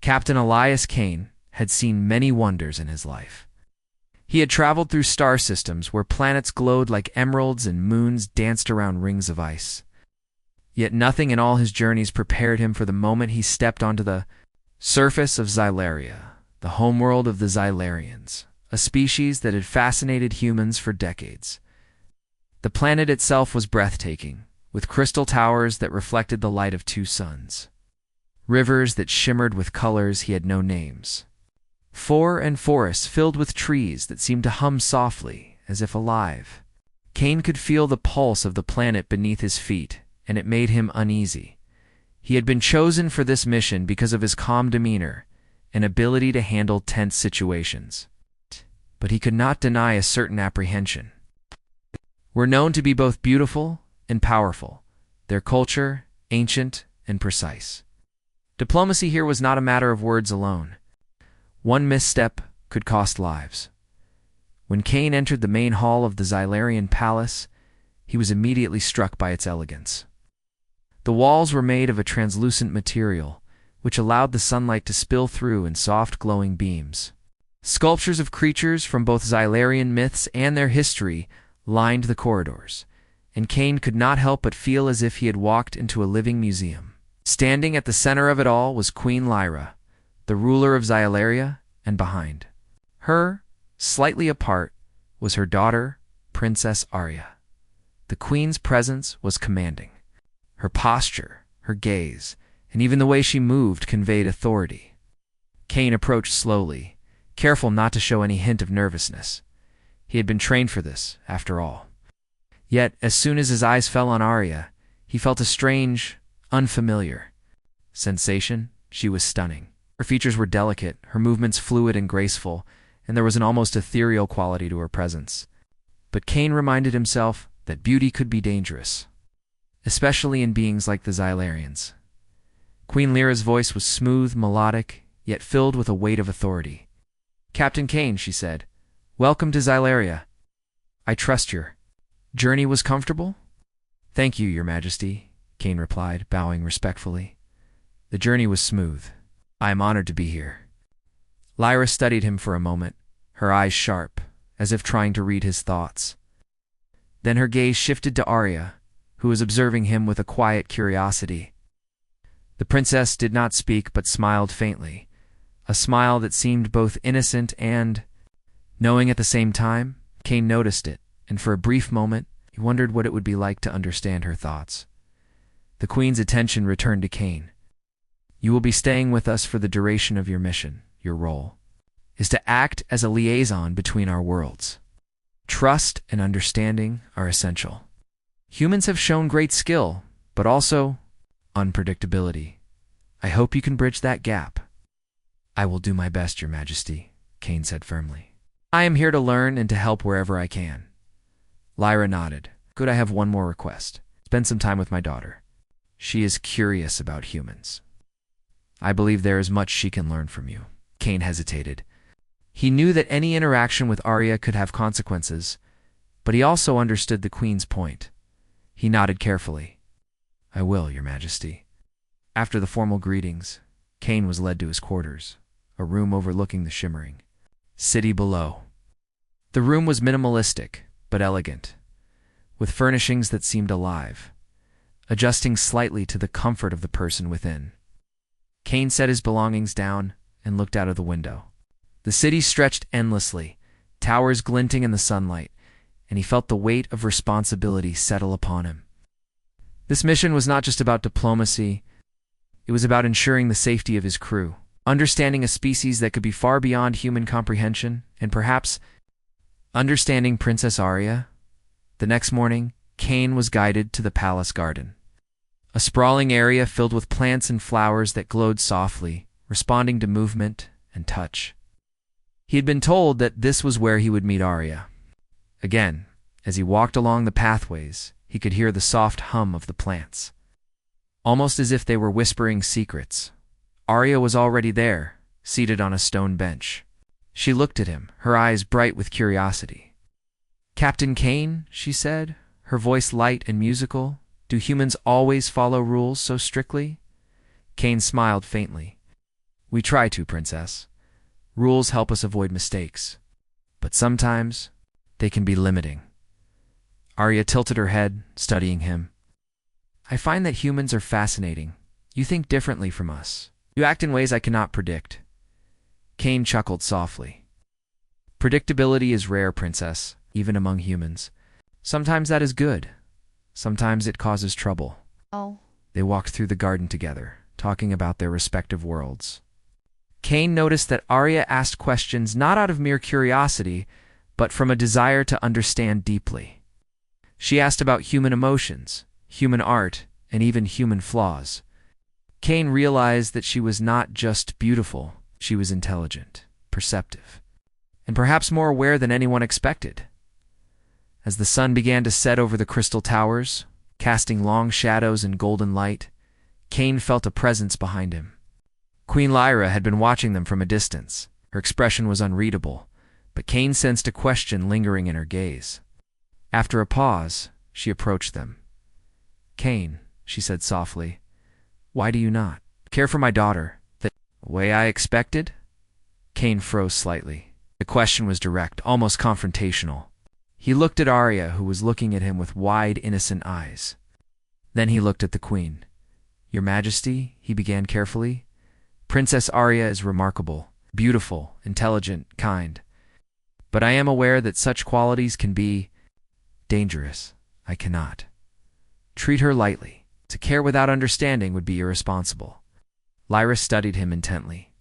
Captain Elias Kane had seen many wonders in his life. He had traveled through star systems where planets glowed like emeralds and moons danced around rings of ice. Yet nothing in all his journeys prepared him for the moment he stepped onto the surface of Xylaria, the homeworld of the Xylarians, a species that had fascinated humans for decades. The planet itself was breathtaking, with crystal towers that reflected the light of two suns, rivers that shimmered with colors he had no names, and forests filled with trees that seemed to hum softly, as if alive. Kane could feel the pulse of the planet beneath his feet, and it made him uneasy. He had been chosen for this mission because of his calm demeanor and ability to handle tense situations. But he could not deny a certain apprehension. Were known to be both beautiful and powerful, their culture ancient and precise. Diplomacy here was not a matter of words alone. One misstep could cost lives. When Kane entered the main hall of the Xylarian palace, he was immediately struck by its elegance. The walls were made of a translucent material, which allowed the sunlight to spill through in soft glowing beams. Sculptures of creatures from both Xylarian myths and their history lined the corridors, and Kane could not help but feel as if he had walked into a living museum. Standing at the center of it all was Queen Lyra, the ruler of Xylaria, and behind her, slightly apart, was her daughter, Princess Arya. The queen's presence was commanding. Her posture, her gaze, and even the way she moved conveyed authority. Kane approached slowly, careful not to show any hint of nervousness. He had been trained for this, after all. Yet, as soon as his eyes fell on Arya, he felt a strange, unfamiliar sensation. She was stunning. Her features were delicate, her movements fluid and graceful, and there was an almost ethereal quality to her presence. But Kane reminded himself that beauty could be dangerous, especially in beings like the Xylarians. Queen Lyra's voice was smooth, melodic, yet filled with a weight of authority. "Captain Kane," she said, "welcome to Xylaria. I trust your journey was comfortable?" "Thank you, Your Majesty," Kane replied, bowing respectfully. "The journey was smooth. I am honored to be here." Lyra studied him for a moment, her eyes sharp, as if trying to read his thoughts. Then her gaze shifted to Arya, who was observing him with a quiet curiosity. The princess did not speak but smiled faintly, a smile that seemed both innocent and knowing at the same time. Kane noticed it, and for a brief moment he wondered what it would be like to understand her thoughts. The queen's attention returned to Kane. "You will be staying with us for the duration of your mission. Your role is to act as a liaison between our worlds. Trust and understanding are essential. Humans have shown great skill, but also unpredictability. I hope you can bridge that gap." "I will do my best, Your Majesty," Kane said firmly. "I am here to learn and to help wherever I can." Lyra nodded. "Could I have one more request? Spend some time with my daughter. She is curious about humans. I believe there is much she can learn from you." Kane hesitated. He knew that any interaction with Arya could have consequences, but he also understood the queen's point. He nodded carefully. "I will, Your Majesty." After the formal greetings, Kane was led to his quarters, a room overlooking the shimmering city below. The room was minimalistic, but elegant, with furnishings that seemed alive, adjusting slightly to the comfort of the person within. Kane set his belongings down and looked out of the window. The city stretched endlessly, towers glinting in the sunlight, and he felt the weight of responsibility settle upon him. This mission was not just about diplomacy, it was about ensuring the safety of his crew, understanding a species that could be far beyond human comprehension, and perhaps understanding Princess Arya. The next morning, Kane was guided to the palace garden, a sprawling area filled with plants and flowers that glowed softly, responding to movement and touch. He had been told that this was where he would meet Arya. Again, as he walked along the pathways, he could hear the soft hum of the plants, almost as if they were whispering secrets. Arya was already there, seated on a stone bench. She looked at him, her eyes bright with curiosity. "Captain Kane," she said, her voice light and musical, "do humans always follow rules so strictly?" Kane smiled faintly. We try to, Princess. Rules help us avoid mistakes. But sometimes, they can be limiting. Arya tilted her head, studying him. I find that humans are fascinating. You think differently from us. You act in ways I cannot predict. Cain chuckled softly. Predictability is rare, Princess, even among humans. Sometimes that is good. Sometimes it causes trouble. Oh. They walked through the garden together, talking about their respective worlds. Cain noticed that Arya asked questions not out of mere curiosity, but from a desire to understand deeply. She asked about human emotions, human art, and even human flaws. Cain realized that she was not just beautiful, she was intelligent, perceptive, and perhaps more aware than anyone expected. As the sun began to set over the crystal towers, casting long shadows in golden light, Cain felt a presence behind him. Queen Lyra had been watching them from a distance. Her expression was unreadable, but Cain sensed a question lingering in her gaze. After a pause, she approached them. Cain, she said softly, why do you not care for my daughter the way I expected? Cain froze slightly. The question was direct, almost confrontational. He looked at Arya, who was looking at him with wide, innocent eyes. Then he looked at the queen. Your Majesty, he began carefully, Princess Arya is remarkable, beautiful, intelligent, kind. But I am aware that such qualities can be dangerous. I cannot treat her lightly. To care without understanding would be irresponsible. Lyra studied him intently.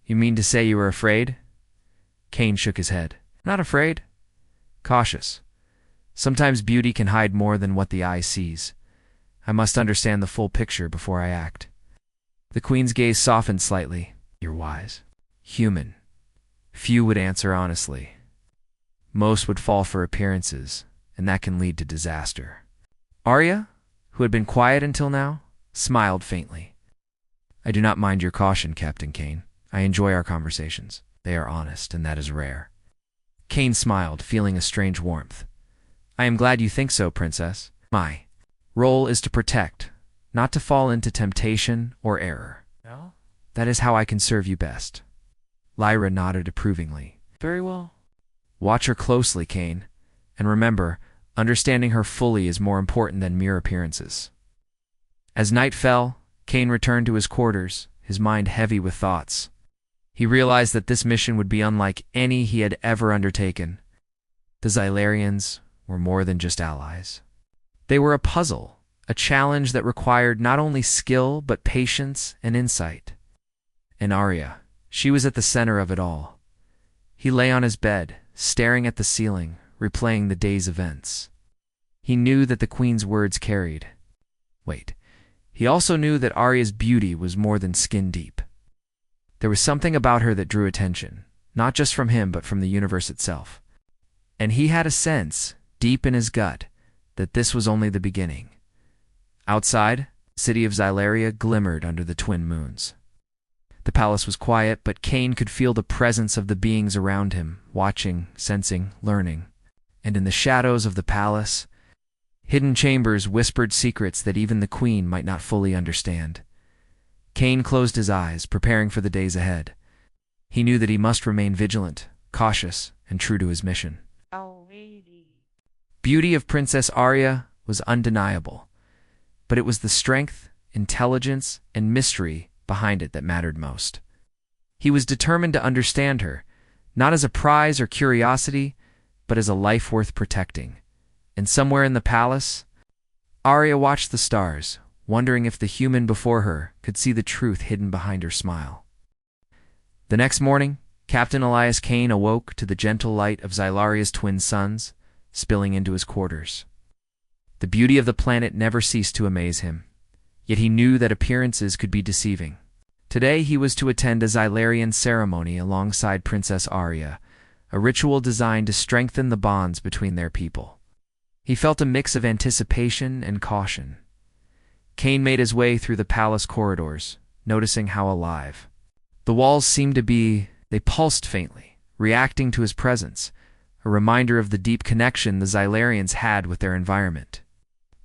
You mean to say you are afraid? Cain shook his head. Not afraid. Cautious. Sometimes beauty can hide more than what the eye sees. I must understand the full picture before I act. The queen's gaze softened slightly. You're wise. Human. Few would answer honestly. Most would fall for appearances, and that can lead to disaster. Arya, who had been quiet until now, smiled faintly. I do not mind your caution, Captain Cain. I enjoy our conversations. They are honest, and that is rare. Cain smiled, feeling a strange warmth. I am glad you think so, Princess. My role is to protect, not to fall into temptation or error. No? That is how I can serve you best. Lyra nodded approvingly. Very well. Watch her closely, Cain, and remember, understanding her fully is more important than mere appearances. As night fell, Cain returned to his quarters, his mind heavy with thoughts. He realized that this mission would be unlike any he had ever undertaken. The Xylarians were more than just allies. They were a puzzle, a challenge that required not only skill but patience and insight. And Arya, she was at the center of it all. He lay on his bed, staring at the ceiling, replaying the day's events. He knew that the queen's words carried. Wait, he also knew that Arya's beauty was more than skin deep. There was something about her that drew attention, not just from him but from the universe itself. And he had a sense, deep in his gut, that this was only the beginning. Outside, the city of Xylaria glimmered under the twin moons. The palace was quiet, but Cain could feel the presence of the beings around him, watching, sensing, learning. And in the shadows of the palace, hidden chambers whispered secrets that even the queen might not fully understand. Cain closed his eyes, preparing for the days ahead. He knew that he must remain vigilant, cautious, and true to his mission. Beauty of Princess Arya was undeniable, but it was the strength, intelligence, and mystery behind it that mattered most. He was determined to understand her, not as a prize or curiosity, but as a life worth protecting. And somewhere in the palace, Arya watched the stars, wondering if the human before her could see the truth hidden behind her smile. The next morning, Captain Elias Cain awoke to the gentle light of Xylaria's twin suns, spilling into his quarters. The beauty of the planet never ceased to amaze him, yet he knew that appearances could be deceiving. Today he was to attend a Xylarian ceremony alongside Princess Arya, a ritual designed to strengthen the bonds between their people. He felt a mix of anticipation and caution. Cain made his way through the palace corridors, noticing how alive. The walls seemed to be, they pulsed faintly, reacting to his presence, a reminder of the deep connection the Xylarians had with their environment.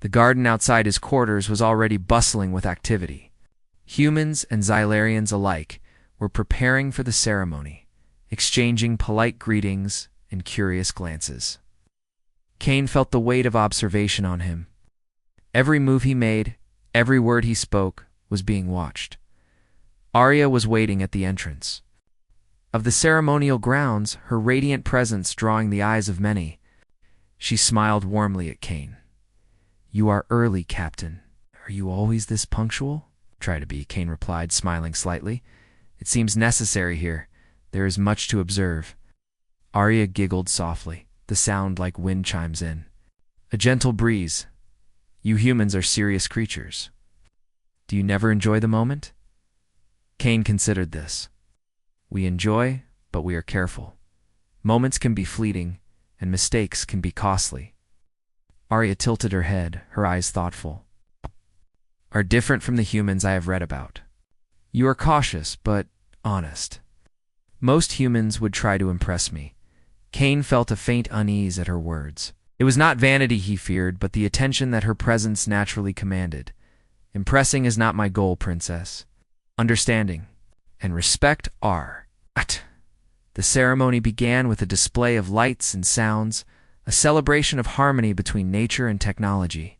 The garden outside his quarters was already bustling with activity. Humans and Xylarians alike were preparing for the ceremony, exchanging polite greetings and curious glances. Cain felt the weight of observation on him. Every move he made, every word he spoke, was being watched. Arya was waiting at the entrance of the ceremonial grounds, her radiant presence drawing the eyes of many. She smiled warmly at Cain. "You are early, Captain. Are you always this punctual?" "Try to be," Cain replied, smiling slightly. "It seems necessary here. There is much to observe." Arya giggled softly, the sound like wind chimes in. A gentle breeze. "You humans are serious creatures. Do you never enjoy the moment?" Cain considered this. "We enjoy, but we are careful. Moments can be fleeting, and mistakes can be costly." Arya tilted her head, her eyes thoughtful. "Are different from the humans I have read about. You are cautious, but honest. Most humans would try to impress me." Cain felt a faint unease at her words. It was not vanity he feared, but the attention that her presence naturally commanded. "Impressing is not my goal, Princess. Understanding and respect are." The ceremony began with a display of lights and sounds, a celebration of harmony between nature and technology.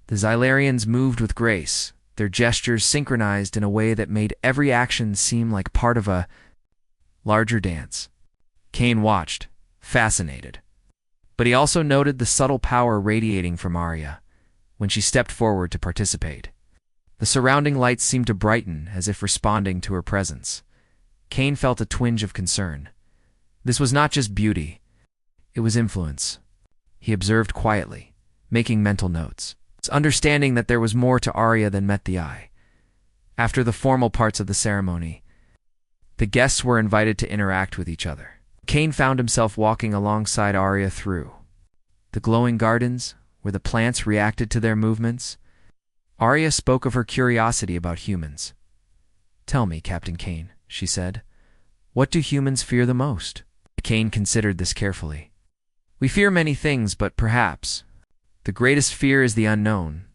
The Xylarians moved with grace, their gestures synchronized in a way that made every action seem like part of a larger dance. Cain watched, fascinated. But he also noted the subtle power radiating from Arya when she stepped forward to participate. The surrounding lights seemed to brighten as if responding to her presence. Cain felt a twinge of concern. This was not just beauty, it was influence. He observed quietly, making mental notes, understanding that there was more to Arya than met the eye. After the formal parts of the ceremony, the guests were invited to interact with each other. Cain found himself walking alongside Arya through the glowing gardens, where the plants reacted to their movements. Arya spoke of her curiosity about humans. "Tell me, Captain Cain," she said, "what do humans fear the most?" Cain considered this carefully. "We fear many things, but perhaps the greatest fear is the unknown.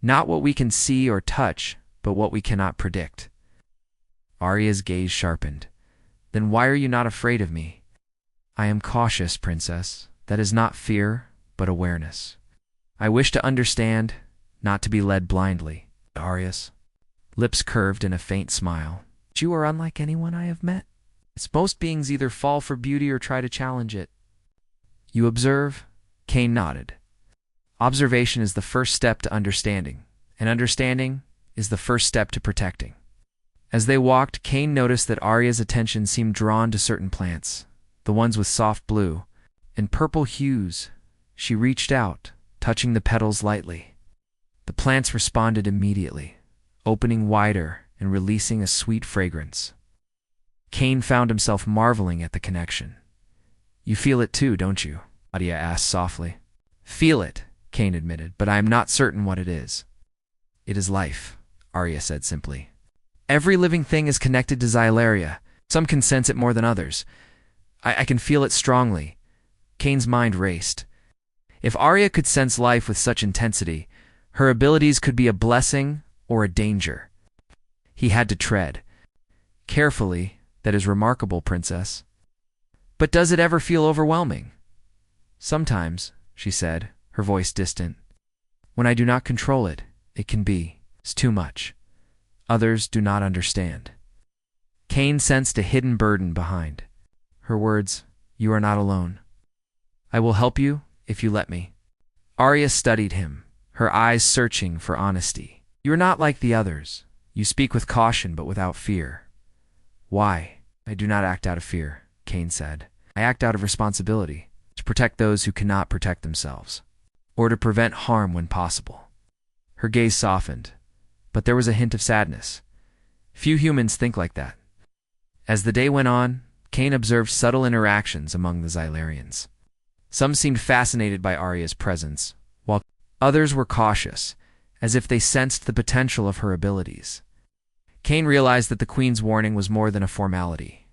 Not what we can see or touch, but what we cannot predict." Arya's gaze sharpened. "Then why are you not afraid of me?" "I am cautious, Princess. That is not fear, but awareness. I wish to understand, not to be led blindly." Arya's lips curved in a faint smile. "You are unlike anyone I have met. Most beings either fall for beauty or try to challenge it." "You observe?" Cain nodded. "Observation is the first step to understanding, and understanding is the first step to protecting." As they walked, Cain noticed that Arya's attention seemed drawn to certain plants, the ones with soft blue and purple hues. She reached out, touching the petals lightly. The plants responded immediately, opening wider and releasing a sweet fragrance. Cain found himself marveling at the connection. "You feel it too, don't you?" Arya asked softly. "Feel it," Cain admitted, "but I am not certain what it is." "It is life," Arya said simply. "Every living thing is connected to Xylaria. Some can sense it more than others. I can feel it strongly." Cain's mind raced. If Arya could sense life with such intensity, her abilities could be a blessing or a danger. He had to tread carefully. "That is remarkable, Princess. But does it ever feel overwhelming?" "Sometimes," she said, her voice distant. "When I do not control it, it can be. It's too much. Others do not understand." Cain sensed a hidden burden behind her words. "You are not alone. I will help you if you let me." Arya studied him, her eyes searching for honesty. "You are not like the others. You speak with caution but without fear." "Why?" "I do not act out of fear," Cain said. "I act out of responsibility, to protect those who cannot protect themselves, or to prevent harm when possible." Her gaze softened, but there was a hint of sadness. Few humans think like that. As the day went on, Cain observed subtle interactions among the Xylarians. Some seemed fascinated by Arya's presence, while others were cautious, as if they sensed the potential of her abilities. Cain realized that the Queen's warning was more than a formality.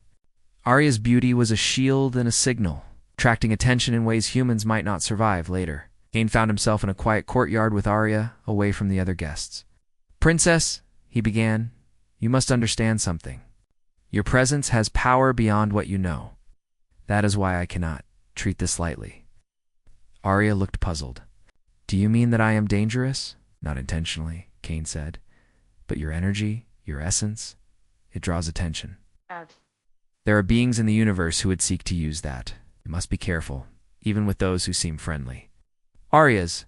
Arya's beauty was a shield and a signal, attracting attention in ways humans might not survive later. Cain found himself in a quiet courtyard with Arya, away from the other guests. "Princess," he began, "you must understand something. Your presence has power beyond what you know. That is why I cannot treat this lightly. Arya looked puzzled. Do you mean that I am dangerous? Not intentionally, Cain said. But your energy, your essence, it draws attention. There are beings in the universe who would seek to use that. You must be careful, even with those who seem friendly. Arya's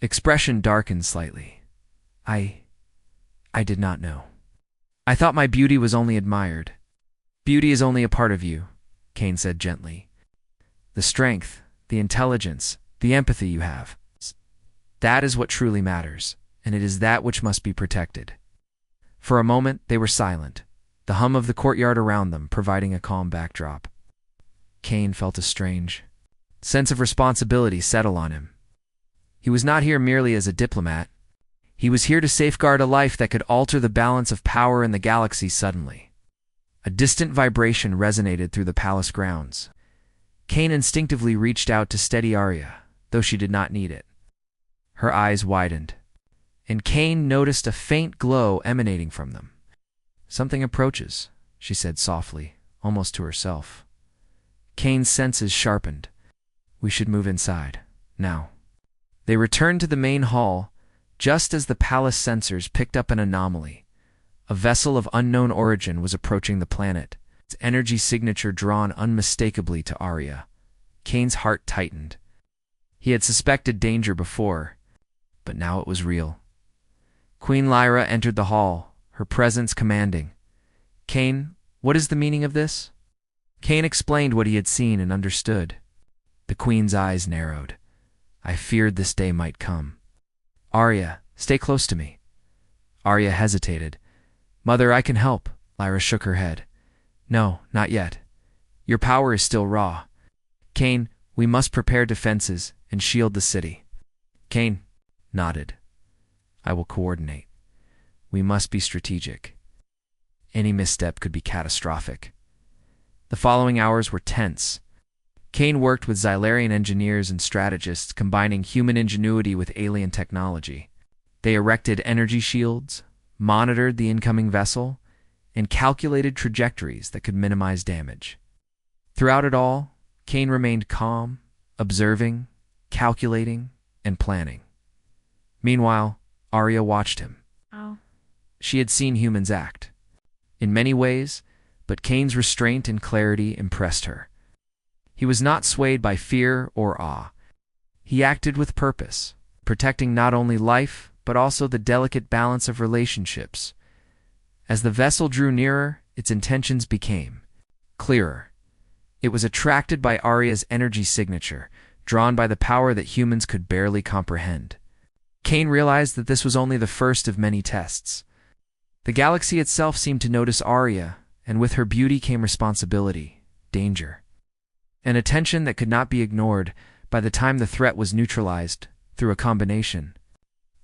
expression darkened slightly. I did not know. I thought my beauty was only admired. Beauty is only a part of you, Cain said gently. The strength, the intelligence, the empathy you have. That is what truly matters, and it is that which must be protected. For a moment, they were silent, the hum of the courtyard around them providing a calm backdrop. Cain felt a strange sense of responsibility settle on him. He was not here merely as a diplomat. He was here to safeguard a life that could alter the balance of power in the galaxy suddenly. A distant vibration resonated through the palace grounds. Cain instinctively reached out to steady Arya, though she did not need it. Her eyes widened, and Cain noticed a faint glow emanating from them. Something approaches, she said softly, almost to herself. Cain's senses sharpened. We should move inside, now. They returned to the main hall, just as the palace sensors picked up an anomaly. A vessel of unknown origin was approaching the planet, its energy signature drawn unmistakably to Arya. Cain's heart tightened. He had suspected danger before, but now it was real. Queen Lyra entered the hall, her presence commanding. Cain, what is the meaning of this? Cain explained what he had seen and understood. The queen's eyes narrowed. I feared this day might come. Arya, stay close to me. Arya hesitated. Mother, I can help. Lyra shook her head. No, not yet. Your power is still raw. Cain, we must prepare defenses and shield the city. Cain nodded. I will coordinate. We must be strategic. Any misstep could be catastrophic. The following hours were tense. Cain worked with Xylarian engineers and strategists combining human ingenuity with alien technology. They erected energy shields, monitored the incoming vessel, and calculated trajectories that could minimize damage. Throughout it all, Cain remained calm, observing, calculating, and planning. Meanwhile, Arya watched him. She had seen humans act, in many ways, but Cain's restraint and clarity impressed her. He was not swayed by fear or awe. He acted with purpose, protecting not only life, but also the delicate balance of relationships. As the vessel drew nearer, its intentions became clearer. It was attracted by Arya's energy signature, drawn by the power that humans could barely comprehend. Cain realized that this was only the first of many tests. The galaxy itself seemed to notice Arya, and with her beauty came responsibility, danger, an attention that could not be ignored. By the time the threat was neutralized, through a combination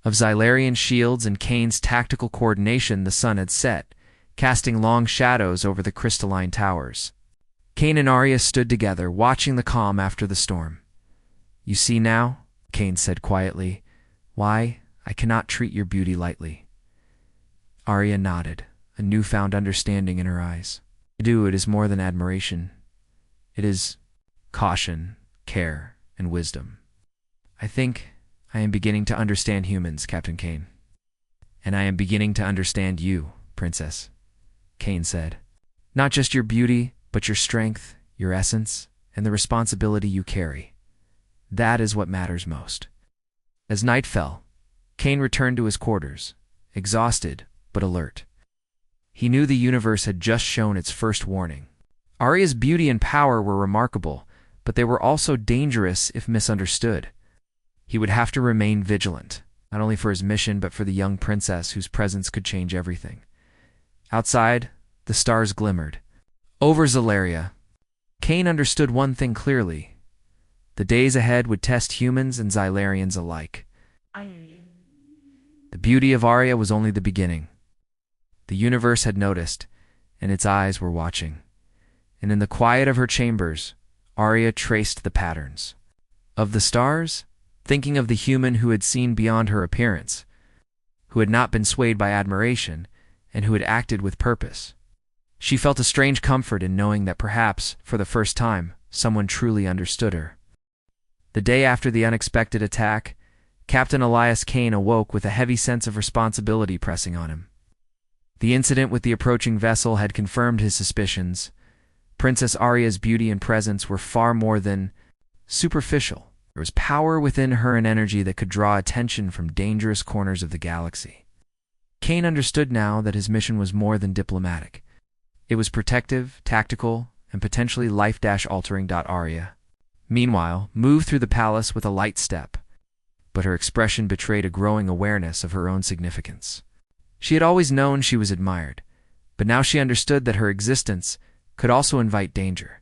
of Xylarian shields and Cain's tactical coordination, the sun had set, casting long shadows over the crystalline towers. Cain and Arya stood together, watching the calm after the storm. You see now, Cain said quietly, why I cannot treat your beauty lightly. Arya nodded, a newfound understanding in her eyes. It is more than admiration. It is caution, care, and wisdom. I think I am beginning to understand humans, Captain Cain. And I am beginning to understand you, Princess, Cain said. Not just your beauty, but your strength, your essence, and the responsibility you carry. That is what matters most. As night fell, Cain returned to his quarters, exhausted but alert. He knew the universe had just shown its first warning. Arya's beauty and power were remarkable, but they were also dangerous if misunderstood. He would have to remain vigilant, not only for his mission but for the young princess whose presence could change everything. Outside, the stars glimmered. Over Zalaria, Cain understood one thing clearly. The days ahead would test humans and Xylarians alike. The beauty of Arya was only the beginning. The universe had noticed, and its eyes were watching. And in the quiet of her chambers, Arya traced the patterns. Of the stars, thinking of the human who had seen beyond her appearance, who had not been swayed by admiration, and who had acted with purpose. She felt a strange comfort in knowing that perhaps, for the first time, someone truly understood her. The day after the unexpected attack, Captain Elias Kane awoke with a heavy sense of responsibility pressing on him. The incident with the approaching vessel had confirmed his suspicions. Princess Arya's beauty and presence were far more than superficial. There was power within her and energy that could draw attention from dangerous corners of the galaxy. Kane understood now that his mission was more than diplomatic. It was protective, tactical, and potentially life-altering. Arya, meanwhile, moved through the palace with a light step, but her expression betrayed a growing awareness of her own significance. She had always known she was admired, but now she understood that her existence could also invite danger.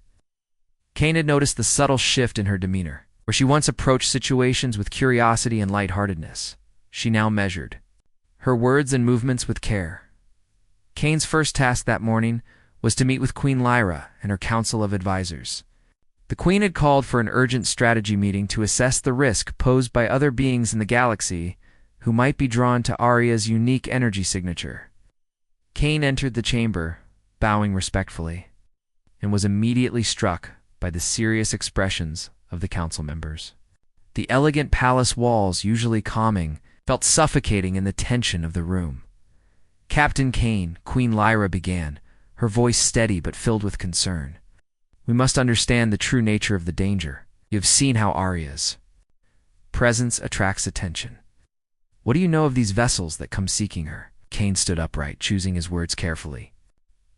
Kane had noticed the subtle shift in her demeanor. Where she once approached situations with curiosity and lightheartedness, she now measured her words and movements with care. Kane's first task that morning was to meet with Queen Lyra and her council of advisors. The Queen had called for an urgent strategy meeting to assess the risk posed by other beings in the galaxy who might be drawn to Arya's unique energy signature. Kane entered the chamber, bowing respectfully, and was immediately struck by the serious expressions of the council members. The elegant palace walls, usually calming, felt suffocating in the tension of the room. Captain Kane, Queen Lyra began, her voice steady but filled with concern. We must understand the true nature of the danger. You have seen how Arya's presence attracts attention. What do you know of these vessels that come seeking her? Kane stood upright, choosing his words carefully.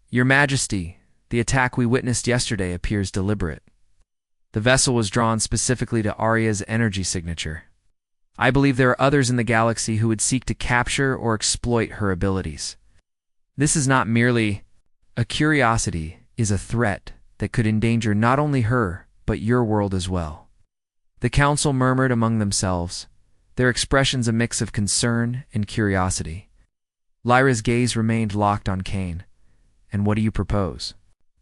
Your Majesty, the attack we witnessed yesterday appears deliberate. The vessel was drawn specifically to Arya's energy signature. I believe there are others in the galaxy who would seek to capture or exploit her abilities. This is not merely a curiosity, it is a threat that could endanger not only her, but your world as well. The council murmured among themselves, their expressions a mix of concern and curiosity. Lyra's gaze remained locked on Kane. And what do you propose?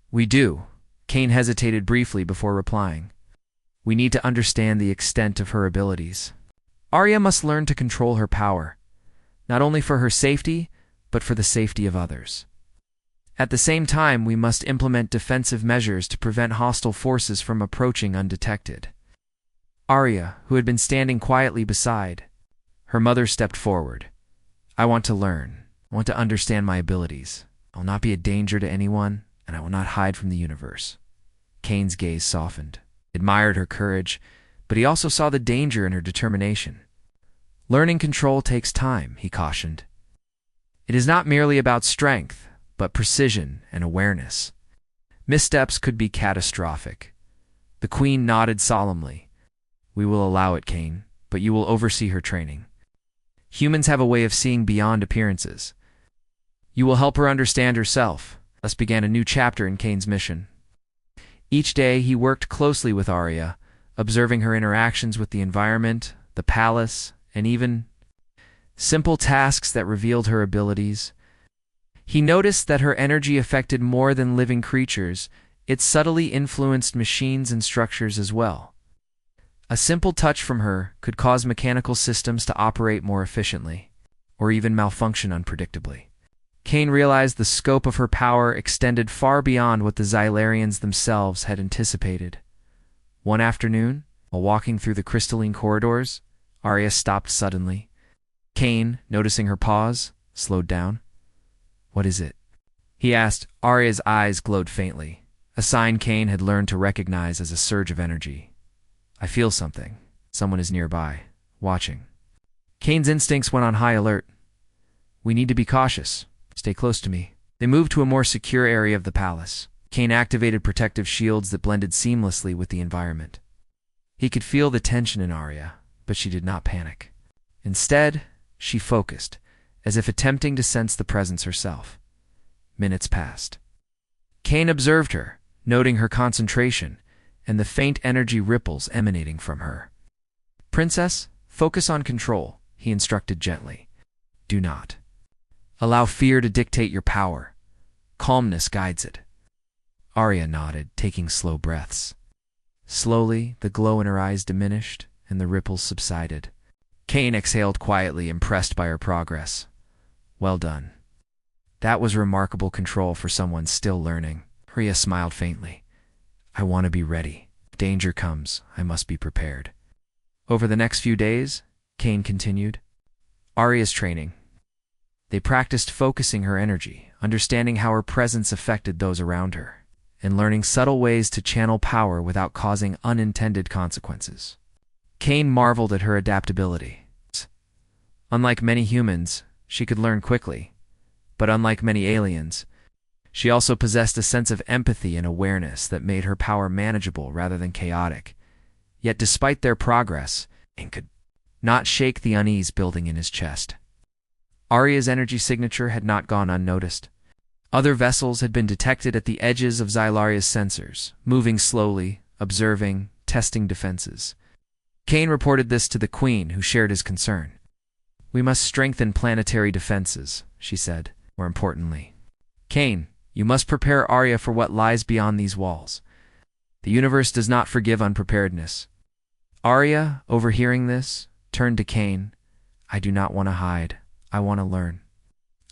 We do. Kane hesitated briefly before replying. We need to understand the extent of her abilities. Arya must learn to control her power, not only for her safety, but for the safety of others. At the same time, we must implement defensive measures to prevent hostile forces from approaching undetected. Arya, who had been standing quietly beside her mother, stepped forward. I want to learn. I want to understand my abilities. I will not be a danger to anyone, and I will not hide from the universe. Kane's gaze softened. He admired her courage, but he also saw the danger in her determination. Learning control takes time, he cautioned. It is not merely about strength, but precision and awareness. Missteps could be catastrophic. The Queen nodded solemnly. We will allow it, Kane, but you will oversee her training. Humans have a way of seeing beyond appearances. You will help her understand herself. Thus began a new chapter in Kane's mission. Each day he worked closely with Arya, observing her interactions with the environment, the palace, and even simple tasks that revealed her abilities. He noticed that her energy affected more than living creatures, it subtly influenced machines and structures as well. A simple touch from her could cause mechanical systems to operate more efficiently, or even malfunction unpredictably. Kane realized the scope of her power extended far beyond what the Xylarians themselves had anticipated. One afternoon, while walking through the crystalline corridors, Arya stopped suddenly. Kane, noticing her pause, slowed down. What is it? He asked. Arya's eyes glowed faintly, a sign Kane had learned to recognize as a surge of energy. I feel something. Someone is nearby, watching. Kane's instincts went on high alert. We need to be cautious. Stay close to me. They moved to a more secure area of the palace. Kane activated protective shields that blended seamlessly with the environment. He could feel the tension in Arya, but she did not panic. Instead, she focused, as if attempting to sense the presence herself. Minutes passed. Kane observed her, noting her concentration and the faint energy ripples emanating from her. Princess, focus on control, he instructed gently. Do not allow fear to dictate your power. Calmness guides it. Arya nodded, taking slow breaths. Slowly, the glow in her eyes diminished, and the ripples subsided. Kane exhaled quietly, impressed by her progress. Well done. That was remarkable control for someone still learning. Arya smiled faintly. I want to be ready. If danger comes, I must be prepared. Over the next few days, Kane continued, Arya's training. They practiced focusing her energy, understanding how her presence affected those around her, and learning subtle ways to channel power without causing unintended consequences. Kane marveled at her adaptability. Unlike many humans, she could learn quickly, but unlike many aliens, she also possessed a sense of empathy and awareness that made her power manageable rather than chaotic. Yet despite their progress, Kane could not shake the unease building in his chest. Arya's energy signature had not gone unnoticed. Other vessels had been detected at the edges of Xylaria's sensors, moving slowly, observing, testing defenses. Kane reported this to the Queen, who shared his concern. We must strengthen planetary defenses, she said, more importantly. Kane, you must prepare Arya for what lies beyond these walls. The universe does not forgive unpreparedness. Arya, overhearing this, turned to Kane. I do not want to hide. I want to learn.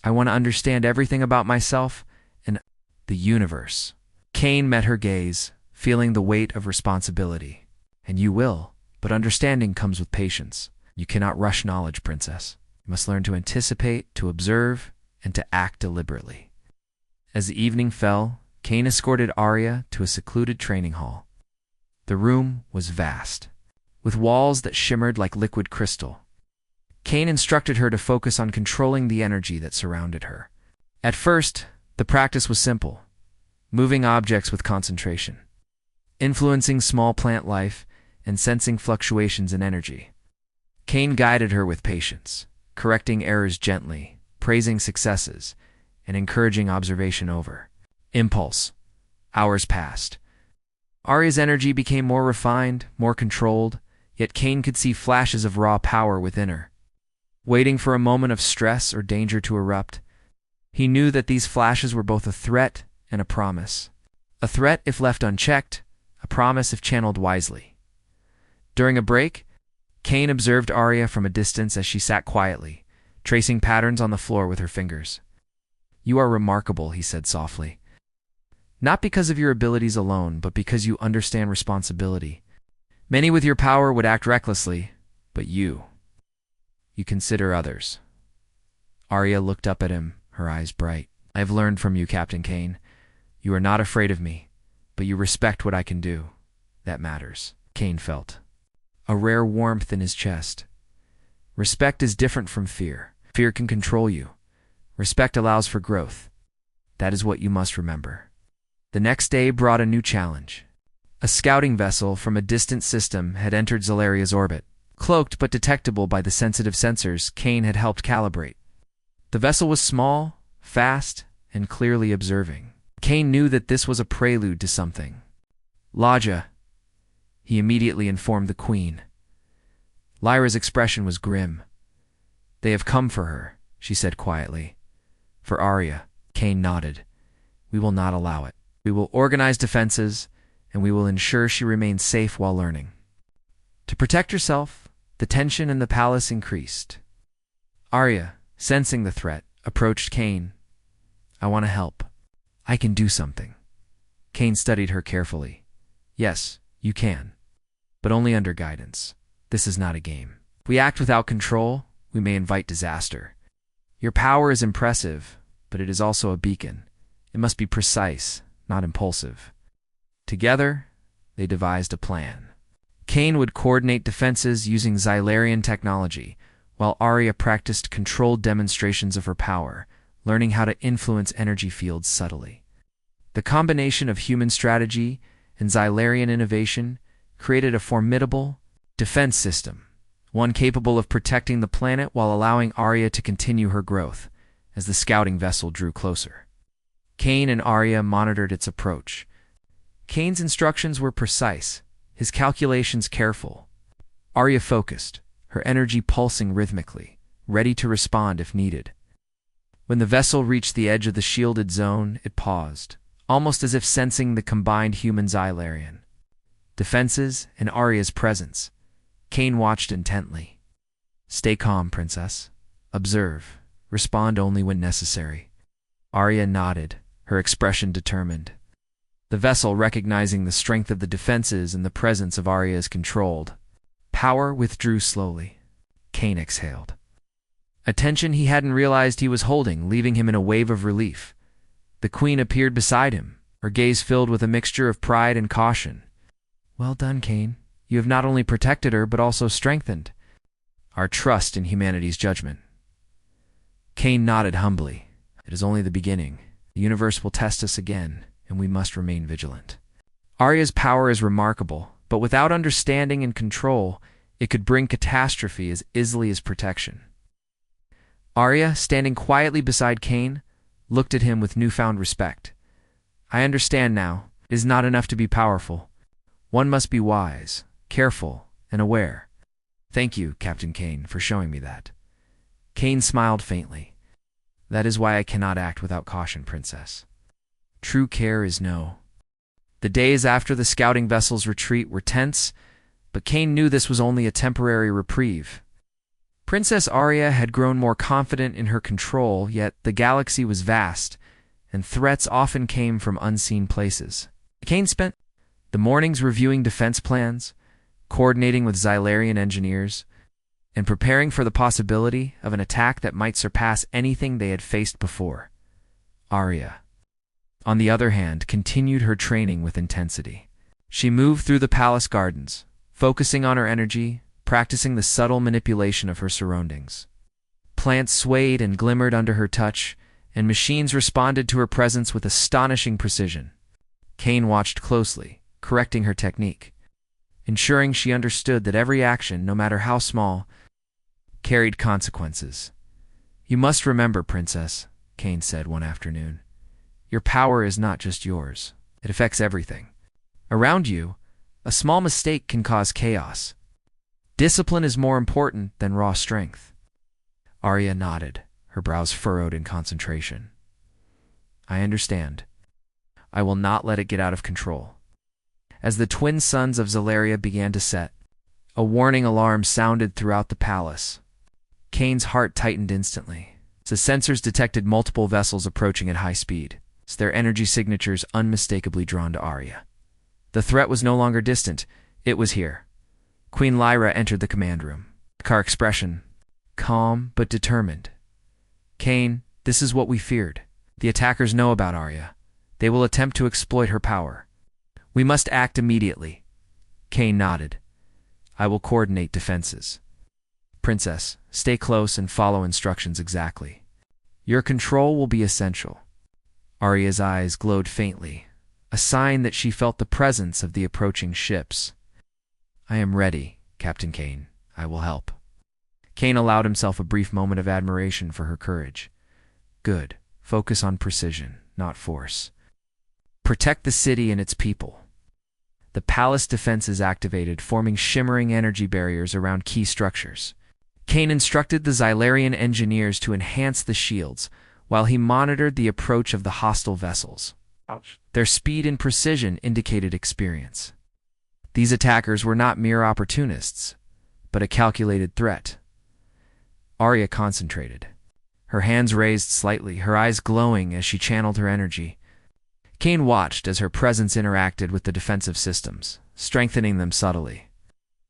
I want to understand everything about myself and the universe. Kane met her gaze, feeling the weight of responsibility. And you will, but understanding comes with patience. You cannot rush knowledge, princess. You must learn to anticipate, to observe, and to act deliberately. As the evening fell, Kane escorted Arya to a secluded training hall. The room was vast, with walls that shimmered like liquid crystal. Kane instructed her to focus on controlling the energy that surrounded her. At first, the practice was simple, moving objects with concentration, influencing small plant life, and sensing fluctuations in energy. Kane guided her with patience, correcting errors gently, praising successes, and encouraging observation over impulse. Hours passed. Arya's energy became more refined, more controlled, yet Kane could see flashes of raw power within her. Waiting for a moment of stress or danger to erupt, he knew that these flashes were both a threat and a promise. A threat if left unchecked, a promise if channeled wisely. During a break, Kane observed Arya from a distance as she sat quietly, tracing patterns on the floor with her fingers. You are remarkable, he said softly. Not because of your abilities alone, but because you understand responsibility. Many with your power would act recklessly, but you consider others. Arya looked up at him, her eyes bright. I have learned from you, Captain Kane. You are not afraid of me, but you respect what I can do. That matters. Kane felt a rare warmth in his chest. Respect is different from fear. Fear can control you. Respect allows for growth. That is what you must remember. The next day brought a new challenge. A scouting vessel from a distant system had entered Xylaria's orbit, cloaked but detectable by the sensitive sensors Kane had helped calibrate. The vessel was small, fast, and clearly observing. Kane knew that this was a prelude to something. Laja, he immediately informed the Queen. Lyra's expression was grim. They have come for her, she said quietly. For Arya, Kane nodded. We will not allow it. We will organize defenses, and we will ensure she remains safe while learning. To protect herself, the tension in the palace increased. Arya, sensing the threat, approached Kane. I want to help. I can do something. Kane studied her carefully. Yes, you can, but only under guidance. This is not a game. If we act without control, we may invite disaster. Your power is impressive, but it is also a beacon. It must be precise, not impulsive. Together, they devised a plan. Kane would coordinate defenses using Xylarian technology, while Arya practiced controlled demonstrations of her power, learning how to influence energy fields subtly. The combination of human strategy and Xylarian innovation created a formidable defense system, one capable of protecting the planet while allowing Arya to continue her growth as the scouting vessel drew closer. Kane and Arya monitored its approach. Kane's instructions were precise, his calculations careful. Arya focused, her energy pulsing rhythmically, ready to respond if needed. When the vessel reached the edge of the shielded zone, it paused, almost as if sensing the combined human Xylarian defenses and Arya's presence. Kane watched intently. Stay calm, princess. Observe. Respond only when necessary. Arya nodded, her expression determined. The vessel, recognizing the strength of the defenses and the presence of Arya's controlled power, withdrew slowly. Cain exhaled. A tension he hadn't realized he was holding, leaving him in a wave of relief. The queen appeared beside him, her gaze filled with a mixture of pride and caution. "Well done, Cain. You have not only protected her, but also strengthened our trust in humanity's judgment." Cain nodded humbly. "It is only the beginning. The universe will test us again, and we must remain vigilant." Arya's power is remarkable, but without understanding and control, it could bring catastrophe as easily as protection. Arya, standing quietly beside Cain, looked at him with newfound respect. "I understand now. It is not enough to be powerful. One must be wise, careful, and aware." "Thank you, Captain Cain, for showing me that." Cain smiled faintly. "That is why I cannot act without caution, Princess. True care is no." The days after the scouting vessel's retreat were tense, but Cain knew this was only a temporary reprieve. Princess Arya had grown more confident in her control, yet the galaxy was vast, and threats often came from unseen places. Cain spent the mornings reviewing defense plans, coordinating with Xylarian engineers, and preparing for the possibility of an attack that might surpass anything they had faced before. Arya, on the other hand, continued her training with intensity. She moved through the palace gardens, focusing on her energy, practicing the subtle manipulation of her surroundings. Plants swayed and glimmered under her touch, and machines responded to her presence with astonishing precision. Cain watched closely, correcting her technique, ensuring she understood that every action, no matter how small, carried consequences. "You must remember, Princess," Cain said one afternoon. "Your power is not just yours. It affects everything around you. A small mistake can cause chaos. Discipline is more important than raw strength." Arya nodded, her brows furrowed in concentration. "I understand. I will not let it get out of control." As the twin suns of Zelaria began to set, a warning alarm sounded throughout the palace. Cain's heart tightened instantly. The sensors detected multiple vessels approaching at high speed, their energy signatures unmistakably drawn to Arya. The threat was no longer distant, it was here. Queen Lyra entered the command room, her expression calm but determined. "Cain, this is what we feared. The attackers know about Arya. They will attempt to exploit her power. We must act immediately." Cain nodded. "I will coordinate defenses. Princess, stay close and follow instructions exactly. Your control will be essential." Arya's eyes glowed faintly, a sign that she felt the presence of the approaching ships. "I am ready, Captain Cain. I will help." Cain allowed himself a brief moment of admiration for her courage. "Good. Focus on precision, not force. Protect the city and its people." The palace defenses activated, forming shimmering energy barriers around key structures. Cain instructed the Xylarian engineers to enhance the shields, while he monitored the approach of the hostile vessels. Their speed and precision indicated experience. These attackers were not mere opportunists, but a calculated threat. Arya concentrated, her hands raised slightly, her eyes glowing as she channeled her energy. Cain watched as her presence interacted with the defensive systems, strengthening them subtly.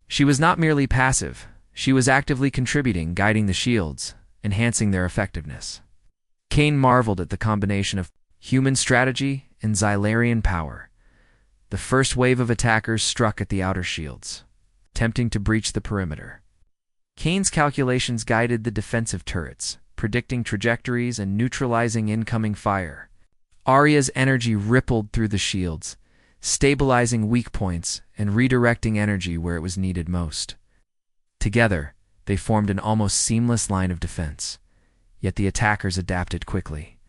She was not merely passive, she was actively contributing, guiding the shields, enhancing their effectiveness. Cain marveled at the combination of human strategy and Xylarian power. The first wave of attackers struck at the outer shields, attempting to breach the perimeter. Cain's calculations guided the defensive turrets, predicting trajectories and neutralizing incoming fire. Arya's energy rippled through the shields, stabilizing weak points and redirecting energy where it was needed most. Together, they formed an almost seamless line of defense, yet the attackers adapted quickly.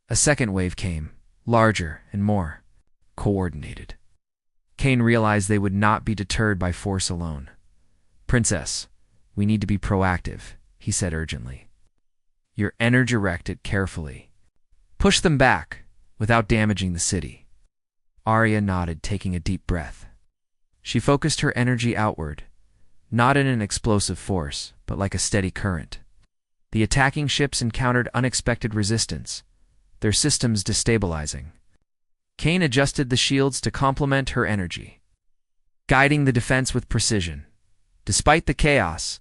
A second wave came, larger and more coordinated. Cain realized they would not be deterred by force alone. "Princess, we need to be proactive," he said urgently. "Your energy direct it carefully. Push them back, without damaging the city." Arya nodded, taking a deep breath. She focused her energy outward, not in an explosive force, but like a steady current. The attacking ships encountered unexpected resistance, their systems destabilizing. Kane adjusted the shields to complement her energy, guiding the defense with precision. Despite the chaos,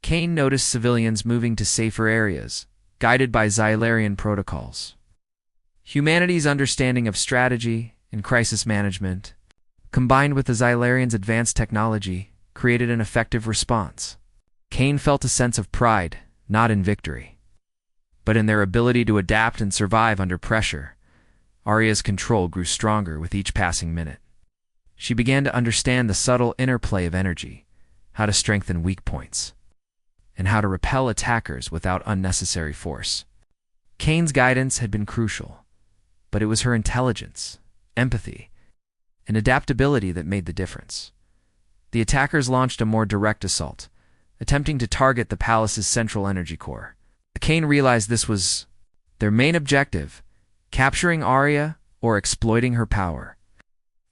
Kane noticed civilians moving to safer areas, guided by Xylarian protocols. Humanity's understanding of strategy and crisis management, combined with the Xylarians' advanced technology, created an effective response. Kane felt a sense of pride, not in victory, but in their ability to adapt and survive under pressure. Arya's control grew stronger with each passing minute. She began to understand the subtle interplay of energy, how to strengthen weak points, and how to repel attackers without unnecessary force. Kane's guidance had been crucial, but it was her intelligence, empathy, and adaptability that made the difference. The attackers launched a more direct assault, attempting to target the palace's central energy core. Kane realized this was their main objective, capturing Arya or exploiting her power.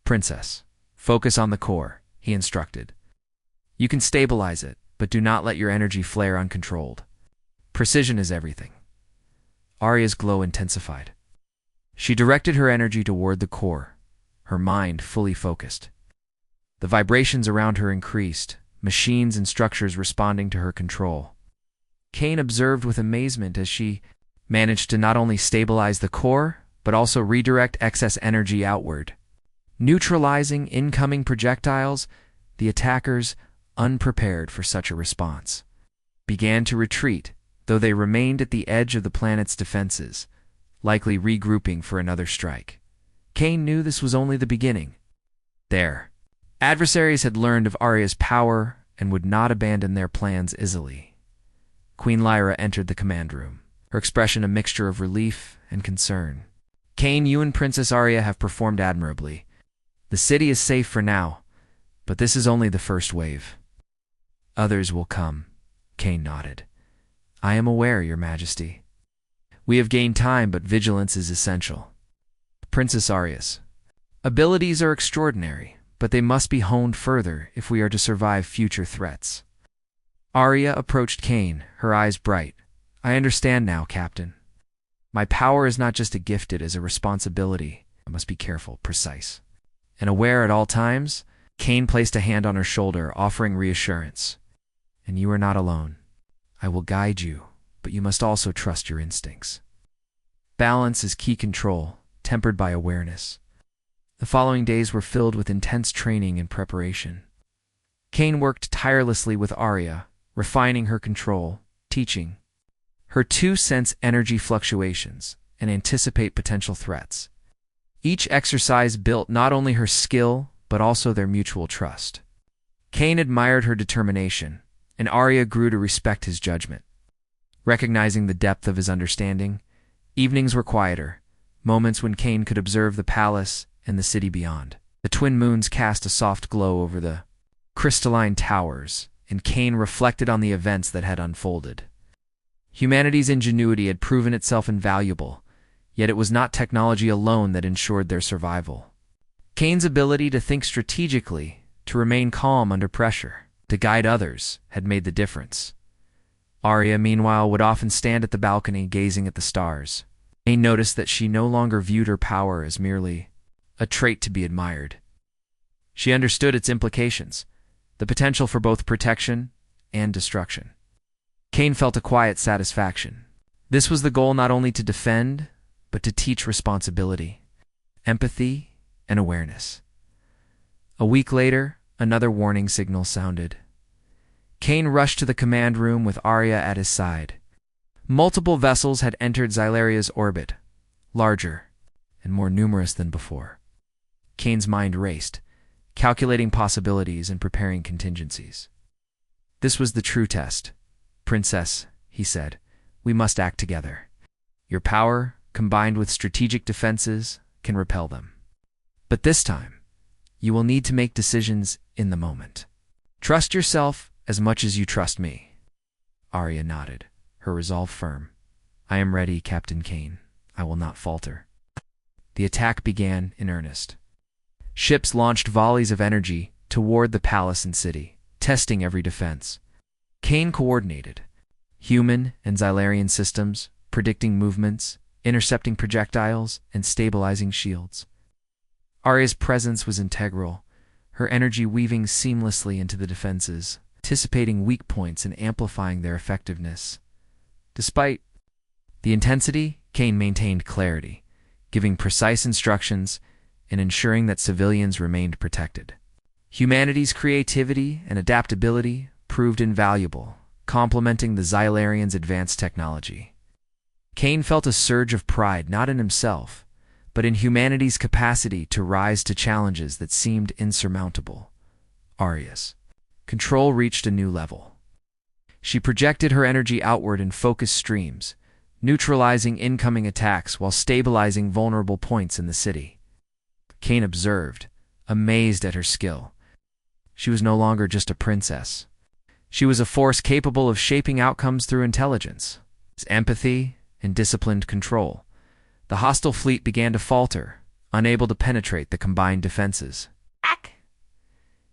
"Princess, focus on the core," he instructed. "You can stabilize it, but do not let your energy flare uncontrolled. Precision is everything." Arya's glow intensified. She directed her energy toward the core, her mind fully focused. The vibrations around her increased, machines and structures responding to her control. Kane observed with amazement as she managed to not only stabilize the core, but also redirect excess energy outward. Neutralizing incoming projectiles, the attackers, unprepared for such a response, began to retreat, though they remained at the edge of the planet's defenses, likely regrouping for another strike. Kane knew this was only the beginning. Their adversaries had learned of Arya's power and would not abandon their plans easily. Queen Lyra entered the command room, her expression a mixture of relief and concern. "Kane, you and Princess Arya have performed admirably. The city is safe for now, but this is only the first wave. Others will come." Kane nodded. "I am aware, Your Majesty. We have gained time, but vigilance is essential." Princess Arya's abilities are extraordinary, but they must be honed further if we are to survive future threats. Arya approached Kane, her eyes bright. "I understand now, Captain. My power is not just a gift, it is a responsibility. I must be careful, precise, and aware at all times." Kane placed a hand on her shoulder, offering reassurance. "And you are not alone. I will guide you, but you must also trust your instincts. Balance is key control, tempered by awareness." The following days were filled with intense training and preparation. Kane worked tirelessly with Arya, refining her control, teaching her to sense energy fluctuations and anticipate potential threats. Each exercise built not only her skill, but also their mutual trust. Kane admired her determination, and Arya grew to respect his judgment. Recognizing the depth of his understanding, evenings were quieter, moments when Kane could observe the palace and the city beyond. The twin moons cast a soft glow over the crystalline towers, and Kane reflected on the events that had unfolded. Humanity's ingenuity had proven itself invaluable, yet it was not technology alone that ensured their survival. Kane's ability to think strategically, to remain calm under pressure, to guide others, had made the difference. Arya, meanwhile, would often stand at the balcony gazing at the stars. Kane noticed that she no longer viewed her power as merely a trait to be admired. She understood its implications, the potential for both protection and destruction. Kane felt a quiet satisfaction. This was the goal, not only to defend, but to teach responsibility, empathy, and awareness. A week later, another warning signal sounded. Kane rushed to the command room with Arya at his side. Multiple vessels had entered Xylaria's orbit, larger and more numerous than before. Kane's mind raced, calculating possibilities and preparing contingencies. "This was the true test. Princess," he said, "we must act together. Your power, combined with strategic defenses, can repel them. But this time, you will need to make decisions in the moment. Trust yourself as much as you trust me." Arya nodded, her resolve firm. "I am ready, Captain Kane. I will not falter." The attack began in earnest. Ships launched volleys of energy toward the palace and city, testing every defense. Kane coordinated human and Xylarian systems, predicting movements, intercepting projectiles and stabilizing shields. Arya's presence was integral, her energy weaving seamlessly into the defenses, anticipating weak points and amplifying their effectiveness. Despite the intensity, Kane maintained clarity, giving precise instructions and ensuring that civilians remained protected. Humanity's creativity and adaptability proved invaluable, complementing the Xylarians' advanced technology. Kane felt a surge of pride not in himself, but in humanity's capacity to rise to challenges that seemed insurmountable. Arya's control reached a new level. She projected her energy outward in focused streams, neutralizing incoming attacks while stabilizing vulnerable points in the city. Kane observed, amazed at her skill. She was no longer just a princess. She was a force capable of shaping outcomes through intelligence, empathy, and disciplined control. The hostile fleet began to falter, unable to penetrate the combined defenses.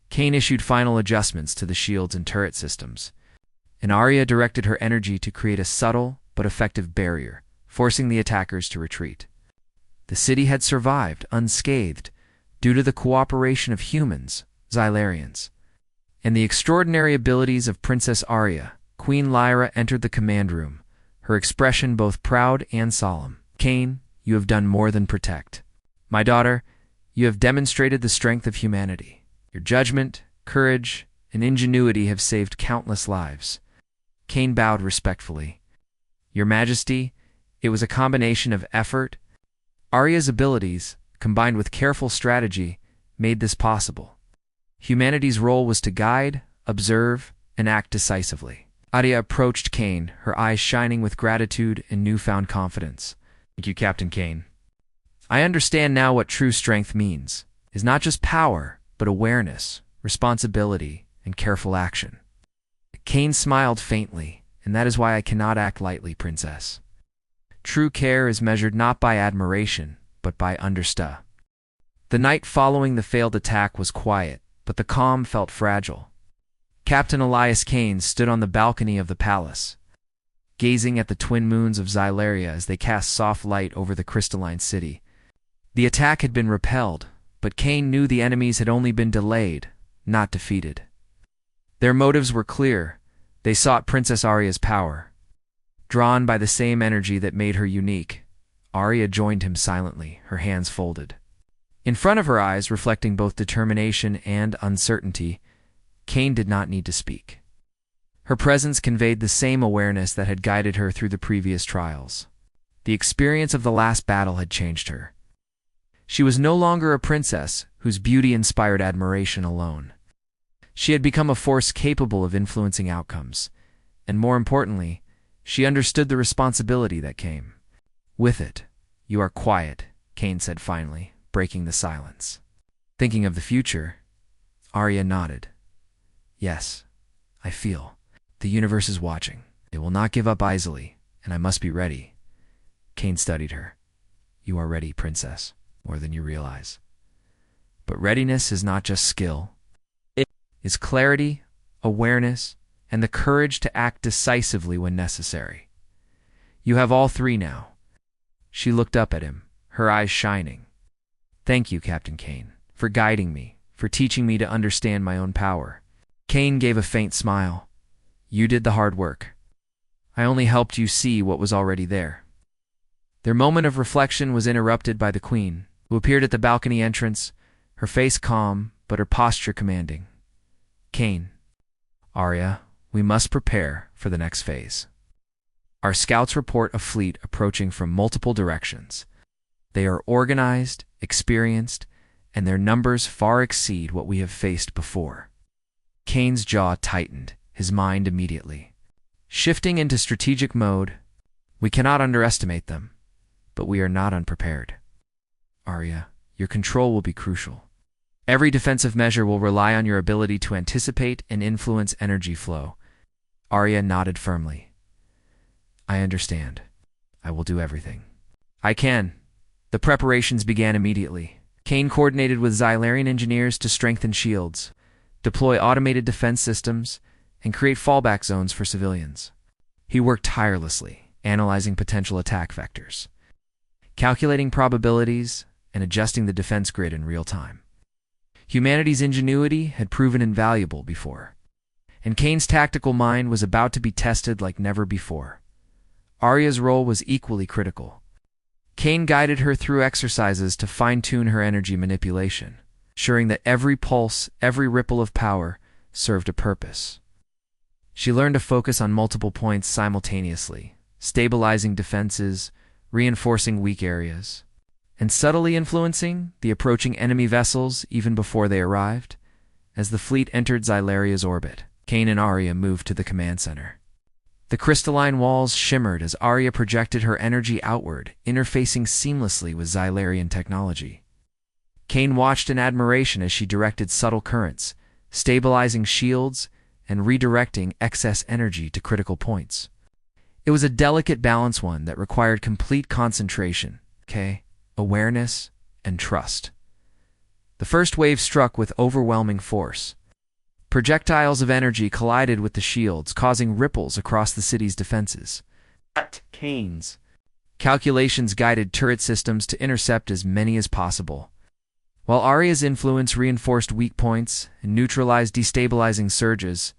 Kane issued final adjustments to the shields and turret systems, and Arya directed her energy to create a subtle but effective barrier, forcing the attackers to retreat. The city had survived unscathed due to the cooperation of humans, Xylarians, and the extraordinary abilities of Princess Arya. Queen Lyra entered the command room, her expression both proud and solemn. Kane, you have done more than protect. My daughter, you have demonstrated the strength of humanity. Your judgment, courage, and ingenuity have saved countless lives. Kane bowed respectfully. Your Majesty, it was a combination of effort. Arya's abilities, combined with careful strategy, made this possible. Humanity's role was to guide, observe, and act decisively. Arya approached Kane, her eyes shining with gratitude and newfound confidence. Thank you, Captain Kane. I understand now what true strength means. It is not just power, but awareness, responsibility, and careful action. Kane smiled faintly, and that is why I cannot act lightly, Princess. True care is measured not by admiration, but by understanding. The night following the failed attack was quiet, but the calm felt fragile. Captain Elias Kane stood on the balcony of the palace, gazing at the twin moons of Xylaria as they cast soft light over the crystalline city. The attack had been repelled, but Kane knew the enemies had only been delayed, not defeated. Their motives were clear. They sought Princess Arya's power. Drawn by the same energy that made her unique, Arya joined him silently, her hands folded. In front of her eyes, reflecting both determination and uncertainty, Kane did not need to speak. Her presence conveyed the same awareness that had guided her through the previous trials. The experience of the last battle had changed her. She was no longer a princess whose beauty inspired admiration alone. She had become a force capable of influencing outcomes, and more importantly, she understood the responsibility that came with it. You are quiet, Kane said finally, breaking the silence. Thinking of the future, Arya nodded. Yes, I feel. The universe is watching. It will not give up easily, and I must be ready. Kane studied her. You are ready, Princess, more than you realize. But readiness is not just skill. It is clarity, awareness, and the courage to act decisively when necessary. You have all three now. She looked up at him, her eyes shining. Thank you, Captain Kane, for guiding me, for teaching me to understand my own power. Kane gave a faint smile. You did the hard work. I only helped you see what was already there. Their moment of reflection was interrupted by the Queen, who appeared at the balcony entrance, her face calm, but her posture commanding. Kane, Arya, we must prepare for the next phase. Our scouts report a fleet approaching from multiple directions. They are organized, experienced, and their numbers far exceed what we have faced before. Kane's jaw tightened, his mind immediately. Shifting into strategic mode, we cannot underestimate them, but we are not unprepared. Arya, your control will be crucial. Every defensive measure will rely on your ability to anticipate and influence energy flow. Arya nodded firmly. I understand. I will do everything I can. The preparations began immediately. Kane coordinated with Xylarian engineers to strengthen shields, deploy automated defense systems, and create fallback zones for civilians. He worked tirelessly, analyzing potential attack vectors. calculating probabilities and adjusting the defense grid in real time. Humanity's ingenuity had proven invaluable before, and Kane's tactical mind was about to be tested like never before. Arya's role was equally critical. Kane guided her through exercises to fine-tune her energy manipulation, ensuring that every pulse, every ripple of power served a purpose. She learned to focus on multiple points simultaneously, stabilizing defenses, reinforcing weak areas, and subtly influencing the approaching enemy vessels even before they arrived. As the fleet entered Xylaria's orbit, Kane and Arya moved to the command center. The crystalline walls shimmered as Arya projected her energy outward, interfacing seamlessly with Xylarian technology. Kane watched in admiration as she directed subtle currents, stabilizing shields and redirecting excess energy to critical points. It was a delicate balance, one that required complete concentration, awareness, and trust. The first wave struck with overwhelming force. Projectiles of energy collided with the shields, causing ripples across the city's defenses. Kane's calculations guided turret systems to intercept as many as possible, while Arya's influence reinforced weak points and neutralized destabilizing surges.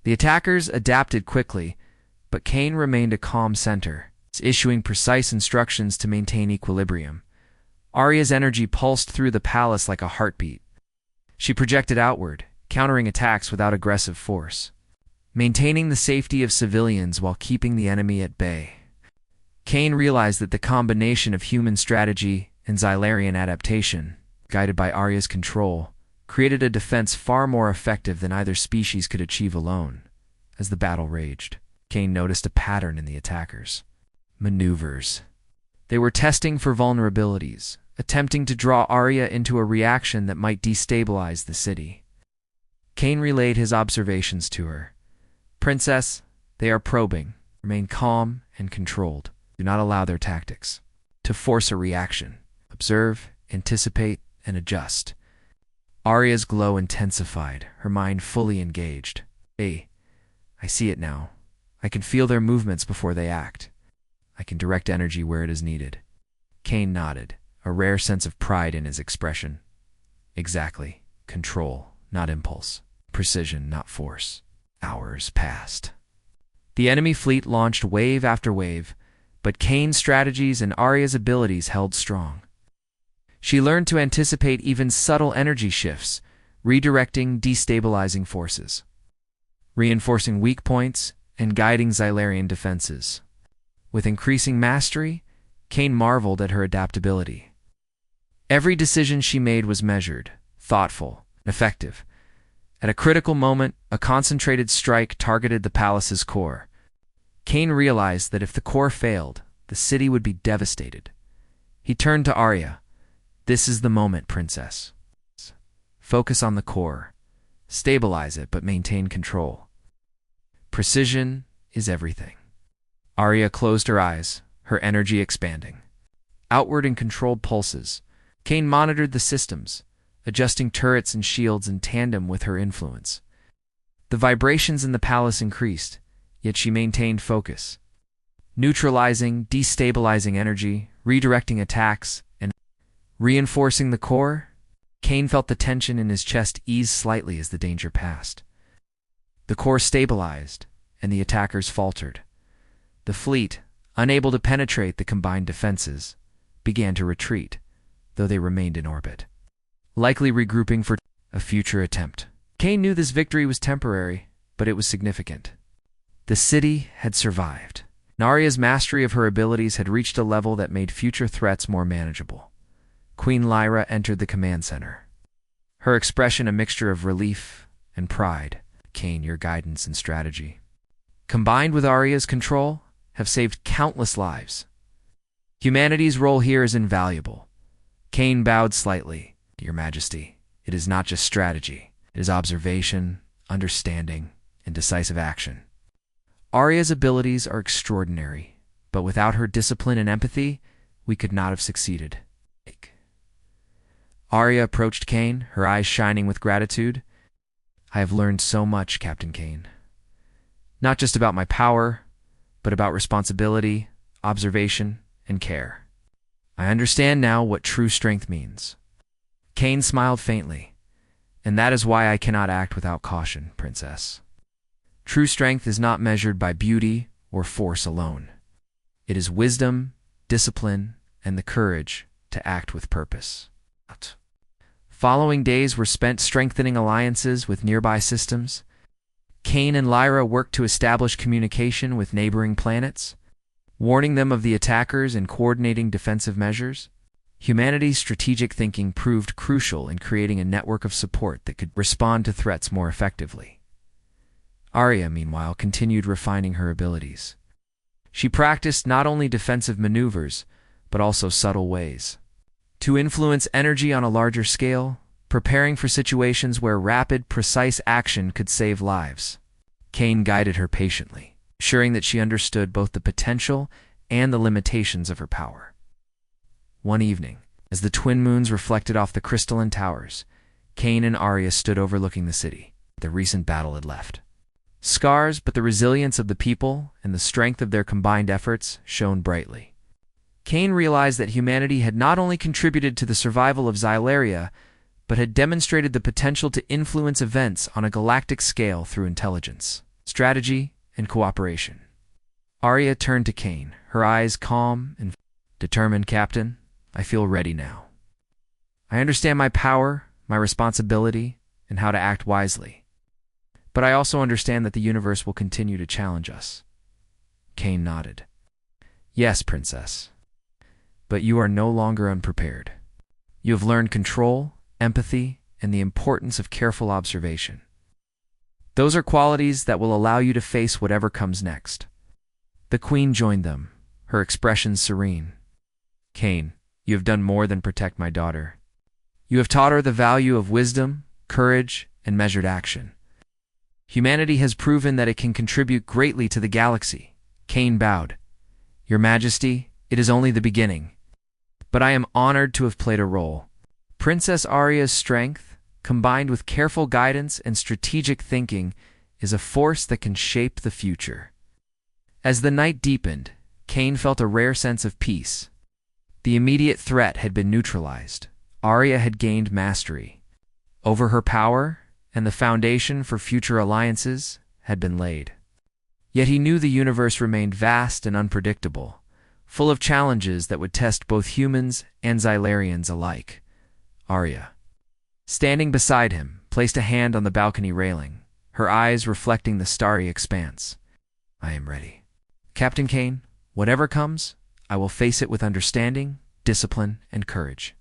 The attackers adapted quickly, but Kane remained a calm center, issuing precise instructions to maintain equilibrium. Arya's energy pulsed through the palace like a heartbeat. She projected outward, countering attacks without aggressive force, maintaining the safety of civilians while keeping the enemy at bay. Kane realized that the combination of human strategy and Xylarian adaptation, guided by Arya's control, created a defense far more effective than either species could achieve alone. As the battle raged, Kane noticed a pattern in the attackers' maneuvers. They were testing for vulnerabilities, attempting to draw Arya into a reaction that might destabilize the city. Kane relayed his observations to her. "Princess, they are probing. Remain calm and controlled. Do not allow their tactics to force a reaction. Observe, anticipate, and adjust." Arya's glow intensified, her mind fully engaged. "Hey, I see it now. I can feel their movements before they act. I can direct energy where it is needed." Kane nodded, a rare sense of pride in his expression. "Exactly. Control, not impulse. Precision, not force." Hours passed. The enemy fleet launched wave after wave, but Kane's strategies and Arya's abilities held strong. She learned to anticipate even subtle energy shifts, redirecting destabilizing forces, reinforcing weak points, and guiding Xylarian defenses. With increasing mastery, Kane marveled at her adaptability. Every decision she made was measured, thoughtful, and effective. At a critical moment, a concentrated strike targeted the palace's core. Kane realized that if the core failed, the city would be devastated. He turned to Arya. "This is the moment, Princess. Focus on the core. Stabilize it, but maintain control. Precision is everything." Arya closed her eyes, her energy expanding. Outward in controlled pulses, Kane monitored the systems, adjusting turrets and shields in tandem with her influence. The vibrations in the palace increased, yet she maintained focus, neutralizing, destabilizing energy, redirecting attacks, and reinforcing the core. Kane felt the tension in his chest ease slightly as the danger passed. The core stabilized, and the attackers faltered. The fleet, unable to penetrate the combined defenses, began to retreat, though they remained in orbit, likely regrouping for a future attempt. Kane knew this victory was temporary, but it was significant. The city had survived. Arya's mastery of her abilities had reached a level that made future threats more manageable. Queen Lyra entered the command center, her expression a mixture of relief and pride. "Kane, your guidance and strategy, combined with Arya's control, have saved countless lives. Humanity's role here is invaluable." Kane bowed slightly. "Your Majesty, it is not just strategy. It is observation, understanding, and decisive action. Arya's abilities are extraordinary, but without her discipline and empathy, we could not have succeeded." Arya approached Kane, her eyes shining with gratitude. "I have learned so much, Captain Kane. Not just about my power, but about responsibility, observation, and care." I understand now what true strength means. Cain smiled faintly. And that is why I cannot act without caution, Princess. True strength is not measured by beauty or force alone. It is wisdom, discipline, and the courage to act with purpose. Following days were spent strengthening alliances with nearby systems. Cain and Lyra worked to establish communication with neighboring planets, warning them of the attackers and coordinating defensive measures. Humanity's strategic thinking proved crucial in creating a network of support that could respond to threats more effectively. Arya, meanwhile, continued refining her abilities. She practiced not only defensive maneuvers, but also subtle ways to influence energy on a larger scale, preparing for situations where rapid, precise action could save lives. Cain guided her patiently, ensuring that she understood both the potential and the limitations of her power. One evening, as the twin moons reflected off the crystalline towers, Cain and Arya stood overlooking the city. The recent battle had left scars, but the resilience of the people and the strength of their combined efforts shone brightly. Cain realized that humanity had not only contributed to the survival of Xyleria, but had demonstrated the potential to influence events on a galactic scale through intelligence, strategy, and cooperation. Arya turned to Cain, her eyes calm and determined. Captain, I feel ready now. I understand my power, my responsibility, and how to act wisely. But I also understand that the universe will continue to challenge us. Cain nodded. Yes, Princess. But you are no longer unprepared. You have learned control, empathy, and the importance of careful observation. Those are qualities that will allow you to face whatever comes next. The Queen joined them, her expression serene. Cain, you have done more than protect my daughter. You have taught her the value of wisdom, courage, and measured action. Humanity has proven that it can contribute greatly to the galaxy. Cain bowed. Your Majesty, it is only the beginning. But I am honored to have played a role. Princess Arya's strength, combined with careful guidance and strategic thinking, is a force that can shape the future. As the night deepened, Cain felt a rare sense of peace. The immediate threat had been neutralized. Arya had gained mastery over her power, and the foundation for future alliances had been laid. Yet he knew the universe remained vast and unpredictable, full of challenges that would test both humans and Xylerians alike. Arya, standing beside him, placed a hand on the balcony railing, her eyes reflecting the starry expanse. I am ready. Captain Cain, whatever comes, I will face it with understanding, discipline, and courage.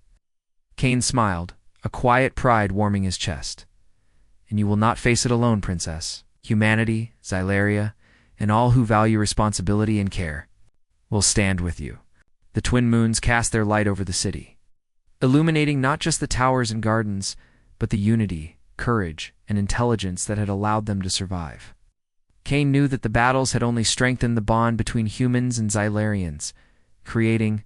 Cain smiled, a quiet pride warming his chest. And you will not face it alone, Princess. Humanity, Xyleria, and all who value responsibility and care will stand with you. The twin moons cast their light over the city, illuminating not just the towers and gardens, but the unity, courage, and intelligence that had allowed them to survive. Cain knew that the battles had only strengthened the bond between humans and Xylerians, creating